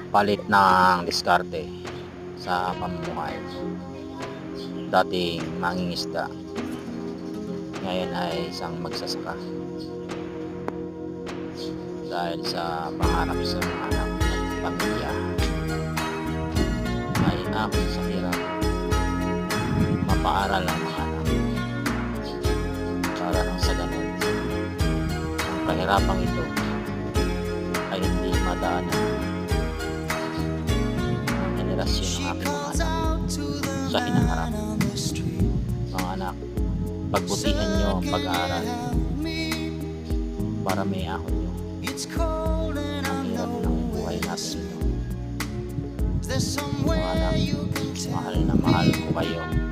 palit ng diskarte sa pamumuhay. Dating mangingisda, ngayon ay isang magsasaka dahil sa pangarap sa mga anak at pamilya. Ay ako sa hirap mapaaral ang mga anak para nang sa ganun ang kahirapang ito ay hindi madaanan ng henerasyon ng aking mga anak sa hinaharap. Mga anak, pagbutihan nyo ang pag-aaral para may ahon nyo ang hirap ng buhay natin ito. Mga anak, mahal na mahal ko kayo.